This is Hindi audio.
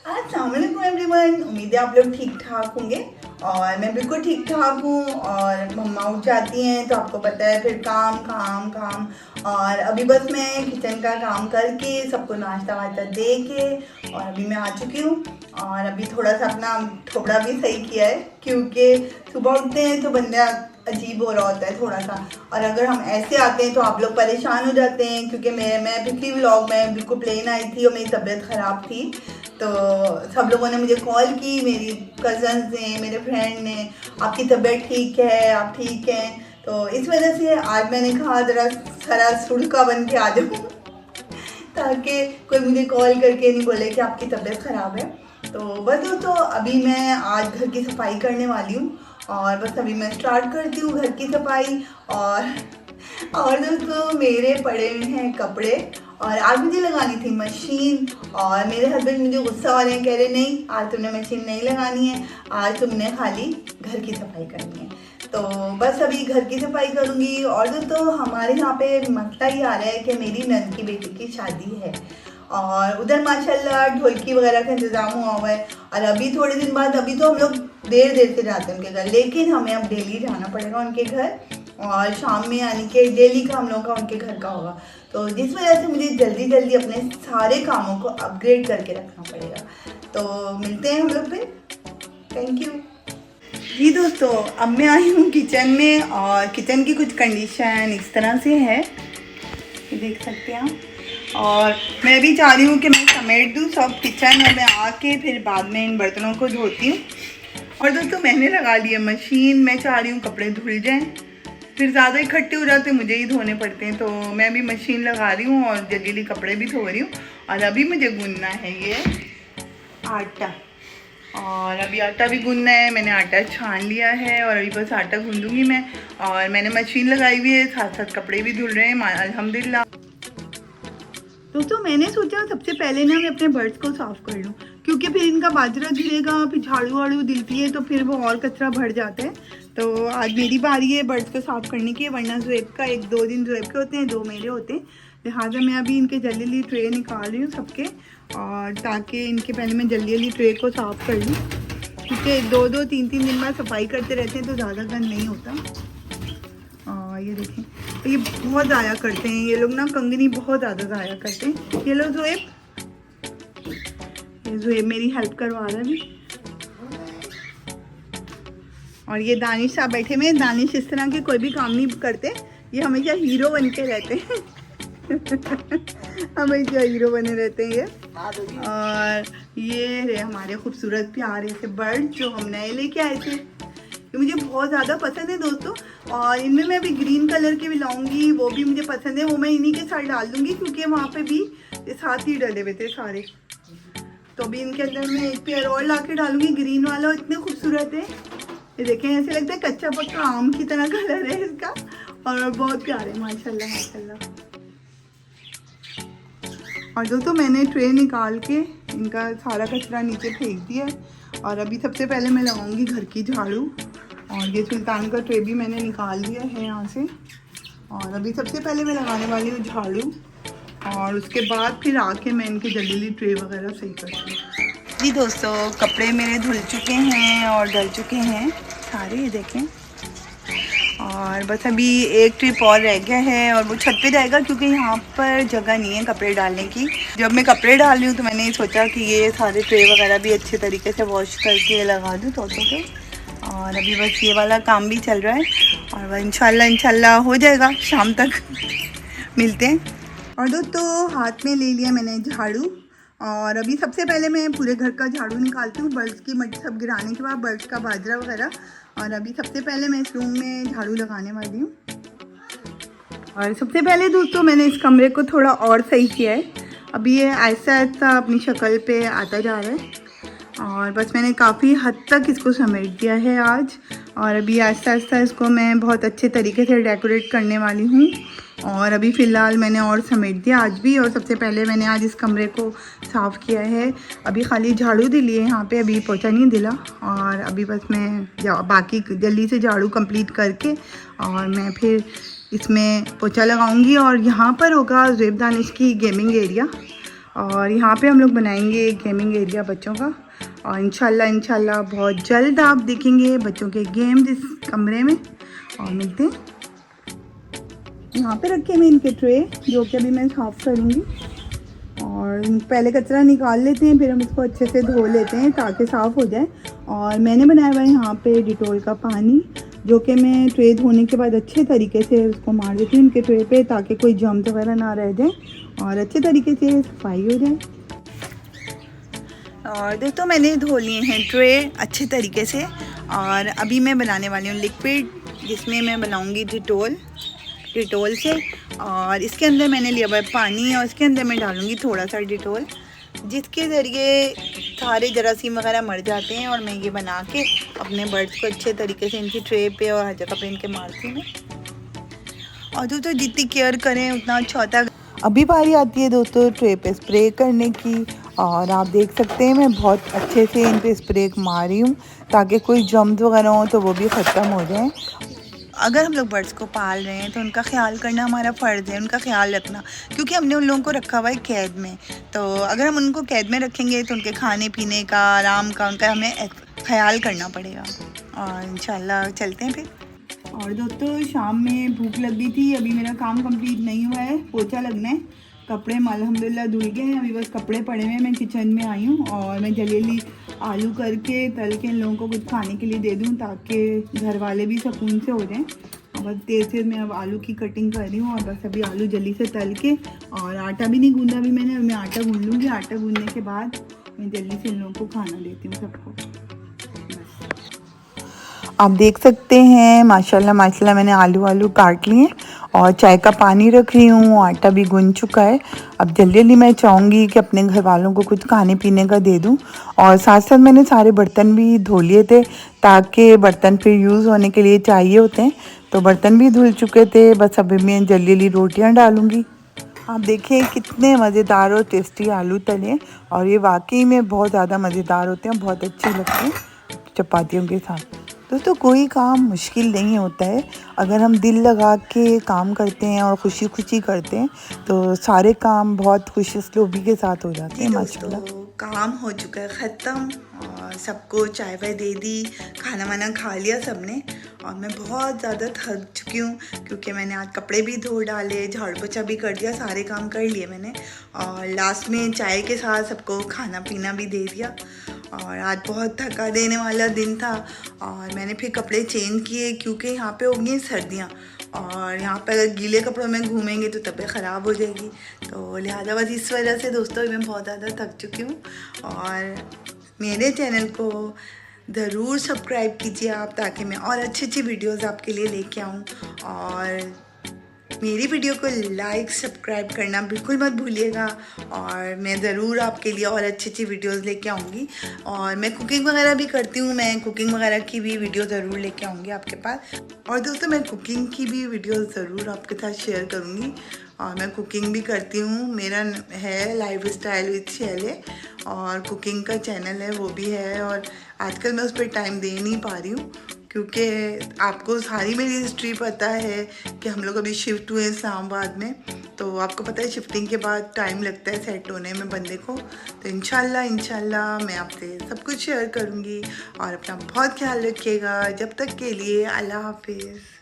अस्सलामुअलैकुम एवरीवन, उम्मीद है आप लोग ठीक ठाक होंगे। और मैं बिल्कुल ठीक ठाक हूँ। और मम्मा उठ जाती हैं तो आपको पता है फिर काम काम काम। और अभी बस मैं किचन का काम करके सबको नाश्ता वाश्ता दे के और अभी मैं आ चुकी हूँ। और अभी थोड़ा सा अपना थोड़ा भी सही किया है, क्योंकि सुबह उठते हैं तो बंदा अजीब हो रहा होता है थोड़ा सा। और अगर हम ऐसे आते हैं तो आप लोग परेशान हो जाते हैं, क्योंकि मैं पिछली व्लॉग में बिल्कुल प्लेन आई थी और मेरी तबीयत ख़राब थी। तो सब लोगों ने मुझे कॉल की, मेरी कज़न्स ने, मेरे फ्रेंड ने, आपकी तबीयत ठीक है, आप ठीक हैं। तो इस वजह से आज मैंने कहा ज़रा सारा सुड़का बन के आ जाऊँ ताकि कोई मुझे कॉल करके नहीं बोले कि आपकी तबीयत ख़राब है। तो बस दोस्तों अभी मैं आज घर की सफाई करने वाली हूँ और बस अभी मैं स्टार्ट करती हूँ घर की सफाई। और दोस्तों मेरे पड़े हैं कपड़े और आज मुझे लगानी थी मशीन। और मेरे हस्बैंड मुझे गुस्सा हो रहे हैं, कह रहे नहीं आज तुमने मशीन नहीं लगानी है, आज तुमने खाली घर की सफाई करनी है। तो बस अभी घर की सफाई करूँगी। और दोस्तों हमारे यहाँ पे मसला ये आ रहा है कि मेरी नंद की बेटी की शादी है और उधर माशाल्लाह ढोलकी वगैरह का इंतज़ाम हुआ है। और अभी थोड़े दिन बाद, अभी तो हम लोग देर देर से जाते हैं उनके घर, लेकिन हमें अब डेली जाना पड़ेगा उनके घर और शाम में यानी कि डेली का हम लोग का उनके घर का होगा। तो जिस वजह से मुझे जल्दी जल्दी अपने सारे कामों को अपग्रेड करके रखना पड़ेगा। तो मिलते हैं हम लोग फिर। थैंक यू जी दोस्तों। अब मैं आई हूँ किचन में और किचन की कुछ कंडीशन इस तरह से है, ये देख सकते हैं आप। और मैं भी चाह रही हूँ कि मैं समेट दूँ सब किचन और मैं आके फिर बाद में इन बर्तनों को धोती हूँ। और दोस्तों मैंने लगा ली है मशीन, मैं चाह रही हूँ कपड़े धुल जाएं, फिर ज़्यादा इकट्ठे हो जाते मुझे ही धोने पड़ते हैं। तो मैं भी मशीन लगा रही हूँ और जल्दी जल्दी कपड़े भी धो रही हूँ। और अभी मुझे गूंदना है ये आटा, और अभी आटा भी गूंदना है। मैंने आटा छान लिया है और अभी बस आटा गूंदूंगी मैं। और मैंने मशीन लगाई हुई है, साथ साथ कपड़े भी धुल रहे हैं अल्हम्दुलिल्लाह। दोस्तों मैंने सोचा सबसे पहले ना मैं अपने बर्ड्स को साफ़ कर लूँ, क्योंकि फिर इनका बाजरा गिरेगा, फिर झाड़ू वाड़ू दिलती है तो फिर वो और कचरा भर जाता है। तो आज मेरी बारी है बर्ड्स को साफ़ करने की, वरना ज़ुएब का 1-2 दिन ज़ुएब के होते हैं, 2 मेरे होते हैं। लिहाजा मैं अभी इनके जल्दी जल्दी ट्रे निकाल रही हूँ सबके, और ताकि इनके पहले मैं जल्दी जल्दी ट्रे को साफ़ कर लूँ, क्योंकि 2-2 3-3 दिन बाद सफाई करते रहते हैं तो ज़्यादा गंद नहीं होता। और ये देखें तो ये बहुत ज़ाया करते हैं ये लोग ना, कंगनी बहुत ज़्यादा ज़ाया करते हैं। ये लो ज़ुएब, ये ज़ुएब मेरी हेल्प करवा रहा है अभी। और ये दानिश साहब बैठे हुए हैं। दानिश इस तरह के कोई भी काम नहीं करते, ये हमेशा हीरो बन के रहते हैं हमेशा हीरो बने रहते हैं ये। और ये रहे हमारे खूबसूरत प्यारे से बर्ड जो हम नए लेके आए थे, ये मुझे बहुत ज़्यादा पसंद है दोस्तों। और इनमें मैं अभी ग्रीन कलर के भी लाऊंगी, वो भी मुझे पसंद है, वो मैं इन्हीं के साथ डाल दूंगी, क्योंकि वहाँ पे भी ये साथ ही डले हुए थे सारे। तो अभी इनके अंदर मैं एक पेयर और ला के डालूंगी ग्रीन वाला, इतने खूबसूरत है। ये देखें ऐसे लगता है कच्चा पक्का आम की तरह कलर है इसका, और बहुत प्यारे माशाल्लाह माशाल्लाह। और दोस्तों मैंने ट्रे निकाल के इनका सारा कचरा नीचे फेंक दिया। और अभी सबसे पहले मैं लगाऊंगी घर की झाड़ू, और ये सुल्तान का ट्रे भी मैंने निकाल दिया है यहाँ से। और अभी सबसे पहले मैं लगाने वाली हूँ झाड़ू, और उसके बाद फिर आके मैं इनकी जल्दी ट्रे वगैरह सही करती हूँ। जी दोस्तों कपड़े मेरे धुल चुके हैं और डल चुके हैं सारे, ये देखें। और बस अभी एक ट्रिप और रह गया है और वो छत पे जाएगा, क्योंकि यहाँ पर जगह नहीं है कपड़े डालने की। जब मैं कपड़े डाल रही हूँ तो मैंने सोचा कि ये सारे ट्रे वगैरह भी अच्छे तरीके से वॉश करके लगा दूँ तोतों के। और अभी बस ये वाला काम भी चल रहा है और वह इंशाल्लाह हो जाएगा शाम तक मिलते हैं। और दोस्तों हाथ में ले लिया मैंने झाड़ू, और अभी सबसे पहले मैं पूरे घर का झाड़ू निकालती हूँ, बर्ड्स की मट्टी सब गिराने के बाद, बर्ड्स का बाजरा वगैरह। और अभी सबसे पहले मैं इस रूम में झाड़ू लगाने वाली हूँ। और सबसे पहले दोस्तों मैंने इस कमरे को थोड़ा और सही किया है, अभी ये ऐसा ऐसा अपनी शक्ल पे आता जा रहा है। और बस मैंने काफ़ी हद तक इसको समेट दिया है आज, और अभी आहिस्ता आहिस्ता इसको मैं बहुत अच्छे तरीके से डेकोरेट करने वाली हूँ। और अभी फ़िलहाल मैंने और समेट दिया आज भी, और सबसे पहले मैंने आज इस कमरे को साफ़ किया है। अभी खाली झाड़ू दिली है यहाँ पे, अभी पोछा नहीं दिला। और अभी बस मैं बाकी जल्दी से झाड़ू कंप्लीट करके और मैं फिर इसमें पोछा लगाऊंगी और यहाँ पर होगा ज़ेब दानिश की गेमिंग एरिया और यहाँ पे हम लोग बनाएंगे गेमिंग एरिया बच्चों का। और इंशाल्लाह बहुत जल्द आप देखेंगे बच्चों के गेम्स इस कमरे में। और मिलते हैं। यहाँ पे रखे मैं इनके ट्रे जो कि अभी मैं साफ़ करूँगी और पहले कचरा निकाल लेते हैं, फिर हम इसको अच्छे से धो लेते हैं ताकि साफ़ हो जाए। और मैंने बनाया हुआ है यहाँ पे डिटोल का पानी जो कि मैं ट्रे धोने के बाद अच्छे तरीके से उसको मार देती हूँ इनके ट्रे पे ताकि कोई जम्स वगैरह ना रह जाए और अच्छे तरीके से सफाई हो जाए। और दोस्तों मैंने धो लिए हैं ट्रे अच्छे तरीके से और अभी मैं बनाने वाली हूँ लिक्विड जिसमें मैं बनाऊँगी डिटोल से। और इसके अंदर मैंने लिया हुआ है पानी और इसके अंदर मैं डालूँगी थोड़ा सा डिटोल जिसके ज़रिए सारे जरासीम वगैरह मर जाते हैं। और मैं ये बना के अपने बर्ड्स को अच्छे तरीके से इनकी ट्रे पे और हर जगह पे इनके मारती हूँ। और दोस्तों जितनी केयर करें उतना अच्छा होता है। अभी बारी आती है दोस्तों ट्रे पे स्प्रे करने की और आप देख सकते हैं मैं बहुत अच्छे से इन पे स्प्रे मार रही हूँ ताकि कोई जम्स वगैरह हो तो वो भी ख़त्म हो जाए। अगर हम लोग बर्ड्स को पाल रहे हैं तो उनका ख्याल करना हमारा फ़र्ज़ है, उनका ख्याल रखना, क्योंकि हमने उन लोगों को रखा हुआ है कैद में। तो अगर हम उनको कैद में रखेंगे तो उनके खाने पीने का, आराम का, उनका हमें ख्याल करना पड़ेगा। और इंशाल्लाह चलते हैं फिर। और दोस्तों शाम में भूख लग गई थी, अभी मेरा काम कंप्लीट नहीं हुआ है, पोछा लगना है, कपड़े अल्हम्दुलिल्लाह धुल गए हैं, अभी बस कपड़े पड़े हुए हैं। मैं किचन में आई हूँ और मैं जल्दी आलू करके तल के इन लोगों को कुछ खाने के लिए दे दूँ ताकि घर वाले भी सुकून से हो जाएं। और बस देर से मैं अब आलू की कटिंग कर रही हूँ और बस अभी आलू जल्दी से तल के, और आटा भी नहीं गूंदा अभी मैंने, मैं आटा गूंद लूँगी। आटा गूंदने के बाद मैं जल्दी से इन लोगों को खाना देती हूँ सबको। आप देख सकते हैं माशाल्लाह मैंने आलू काट लिए और चाय का पानी रख रही हूँ, आटा भी गुन चुका है। अब जल्दी मैं चाहूँगी कि अपने घर वालों को कुछ खाने पीने का दे दूँ। और साथ साथ मैंने सारे बर्तन भी धो लिए थे ताकि बर्तन फिर यूज़ होने के लिए चाहिए होते हैं, तो बर्तन भी धुल चुके थे। बस अभी मैं जल्दी रोटियाँ डालूँगी। आप देखिए कितने मज़ेदार और टेस्टी आलू तले और ये वाकई में बहुत ज़्यादा मज़ेदार होते हैं, बहुत अच्छे लगते हैं चपातियों के साथ। दोस्तों कोई काम मुश्किल नहीं होता है, अगर हम दिल लगा के काम करते हैं और खुशी खुशी करते हैं तो सारे काम बहुत खुशी उसलूबी के साथ हो जाते हैं माशाल्लाह। काम हो चुका है ख़त्म और सबको चाय वाय दे दी, खाना वाना खा लिया सबने। और मैं बहुत ज़्यादा थक चुकी हूँ क्योंकि मैंने आज कपड़े भी धो डाले, झाड़ू पोछा भी कर दिया, सारे काम कर लिए मैंने। और लास्ट में चाय के साथ सबको खाना पीना भी दे दिया। और आज बहुत थका देने वाला दिन था और मैंने फिर कपड़े चेंज किए क्योंकि यहाँ पे हो गई सर्दियाँ और यहाँ पे अगर गीले कपड़ों में घूमेंगे तो तबीयत ख़राब हो जाएगी। तो लिहाजा बस इस वजह से दोस्तों मैं बहुत ज़्यादा थक चुकी हूँ। और मेरे चैनल को ज़रूर सब्सक्राइब कीजिए आप, ताकि मैं और अच्छी वीडियोज़ आपके लिए लेके आऊँ। और मेरी वीडियो को लाइक सब्सक्राइब करना बिल्कुल मत भूलिएगा और मैं ज़रूर आपके लिए और अच्छी वीडियोस लेके आऊँगी। और मैं कुकिंग वगैरह भी करती हूँ, मैं कुकिंग वगैरह की भी वीडियो ज़रूर लेके आऊँगी आपके पास। और दोस्तों मैं कुकिंग की भी वीडियो ज़रूर आपके साथ शेयर करूँगी। और मैं कुकिंग भी करती हूँ, मेरा है लाइफ स्टाइल विद शैले और कुकिंग का चैनल है वो भी है। और आजकल मैं उस पर टाइम दे नहीं पा रही हूँ क्योंकि आपको सारी मेरी हिस्ट्री पता है कि हम लोग अभी शिफ्ट हुए इस्लामाबाद में, तो आपको पता है शिफ्टिंग के बाद टाइम लगता है सेट होने में बंदे को। तो इंशाल्लाह मैं आपसे सब कुछ शेयर करूँगी और अपना बहुत ख्याल रखिएगा। जब तक के लिए अल्लाह हाफिज़।